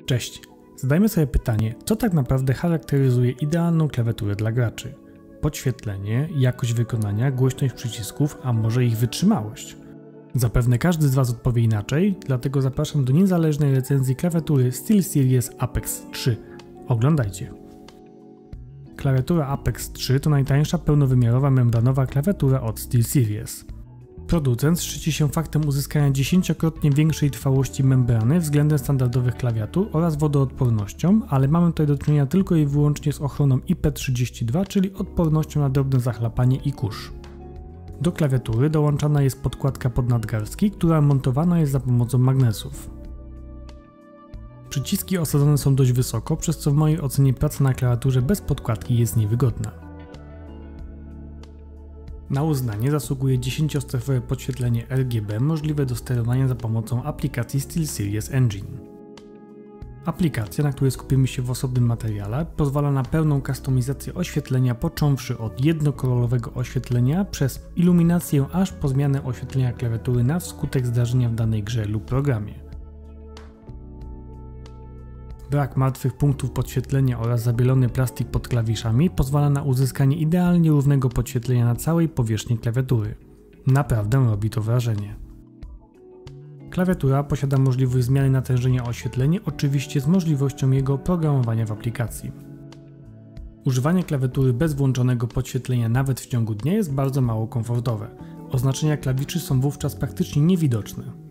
Cześć! Zadajmy sobie pytanie, co tak naprawdę charakteryzuje idealną klawiaturę dla graczy? Podświetlenie, jakość wykonania, głośność przycisków, a może ich wytrzymałość? Zapewne każdy z Was odpowie inaczej, dlatego zapraszam do niezależnej recenzji klawiatury SteelSeries Apex 3. Oglądajcie! Klawiatura Apex 3 to najtańsza pełnowymiarowa membranowa klawiatura od SteelSeries. Producent szczyci się faktem uzyskania 10-krotnie większej trwałości membrany względem standardowych klawiatur oraz wodoodpornością, ale mamy tutaj do czynienia tylko i wyłącznie z ochroną IP32, czyli odpornością na drobne zachlapanie i kurz. Do klawiatury dołączana jest podkładka pod nadgarstki, która montowana jest za pomocą magnesów. Przyciski osadzone są dość wysoko, przez co w mojej ocenie praca na klawiaturze bez podkładki jest niewygodna. Na uznanie zasługuje 10-strefowe podświetlenie RGB możliwe do sterowania za pomocą aplikacji SteelSeries Engine. Aplikacja, na której skupimy się w osobnym materiale, pozwala na pełną kustomizację oświetlenia, począwszy od jednokolorowego oświetlenia przez iluminację aż po zmianę oświetlenia klawiatury na wskutek zdarzenia w danej grze lub programie. Brak martwych punktów podświetlenia oraz zabielony plastik pod klawiszami pozwala na uzyskanie idealnie równego podświetlenia na całej powierzchni klawiatury. Naprawdę robi to wrażenie. Klawiatura posiada możliwość zmiany natężenia oświetlenia, oczywiście z możliwością jego oprogramowania w aplikacji. Używanie klawiatury bez włączonego podświetlenia nawet w ciągu dnia jest bardzo mało komfortowe. Oznaczenia klawiszy są wówczas praktycznie niewidoczne.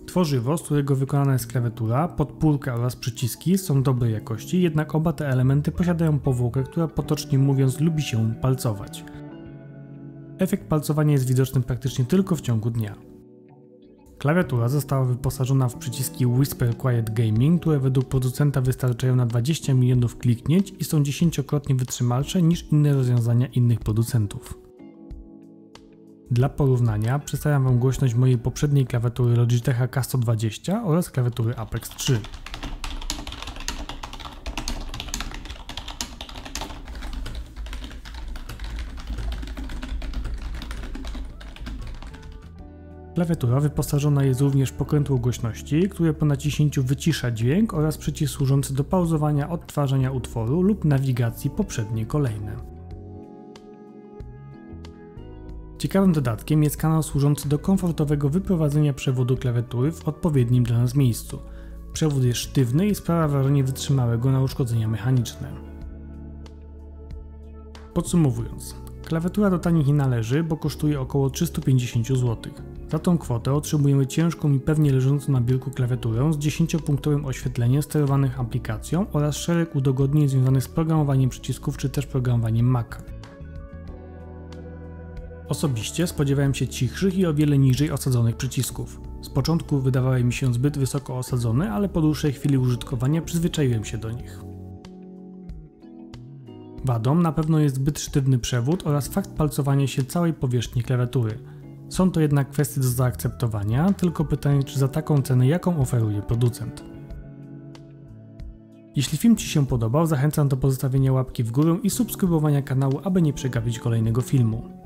Tworzywo, z którego wykonana jest klawiatura, podpórka oraz przyciski są dobrej jakości, jednak oba te elementy posiadają powłokę, która potocznie mówiąc lubi się palcować. Efekt palcowania jest widoczny praktycznie tylko w ciągu dnia. Klawiatura została wyposażona w przyciski Whisper Quiet Gaming, które według producenta wystarczają na 20 milionów kliknięć i są 10-krotnie wytrzymalsze niż inne rozwiązania innych producentów. Dla porównania przedstawiam Wam głośność mojej poprzedniej klawiatury Logitecha K120 oraz klawiatury Apex 3. Klawiatura wyposażona jest również w pokrętło głośności, które po naciśnięciu wycisza dźwięk oraz przycisk służący do pauzowania odtwarzania utworu lub nawigacji poprzednie kolejne. Ciekawym dodatkiem jest kanał służący do komfortowego wyprowadzenia przewodu klawiatury w odpowiednim dla nas miejscu. Przewód jest sztywny i sprawia wrażenie wytrzymałego na uszkodzenia mechaniczne. Podsumowując, klawiatura do tanich nie należy, bo kosztuje około 350 zł. Za tą kwotę otrzymujemy ciężką i pewnie leżącą na biurku klawiaturę z 10-punktowym oświetleniem sterowanych aplikacją oraz szereg udogodnień związanych z programowaniem przycisków czy też programowaniem Maca. Osobiście spodziewałem się cichszych i o wiele niżej osadzonych przycisków. Z początku wydawały mi się zbyt wysoko osadzone, ale po dłuższej chwili użytkowania przyzwyczaiłem się do nich. Wadą na pewno jest zbyt sztywny przewód oraz fakt palcowania się całej powierzchni klawiatury. Są to jednak kwestie do zaakceptowania, tylko pytanie, czy za taką cenę, jaką oferuje producent. Jeśli film Ci się podobał, zachęcam do pozostawienia łapki w górę i subskrybowania kanału, aby nie przegapić kolejnego filmu.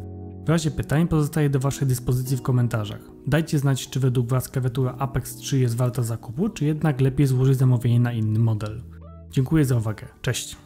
W razie pytań pozostaję do Waszej dyspozycji w komentarzach. Dajcie znać, czy według Was klawiatura Apex 3 jest warta zakupu, czy jednak lepiej złożyć zamówienie na inny model. Dziękuję za uwagę. Cześć!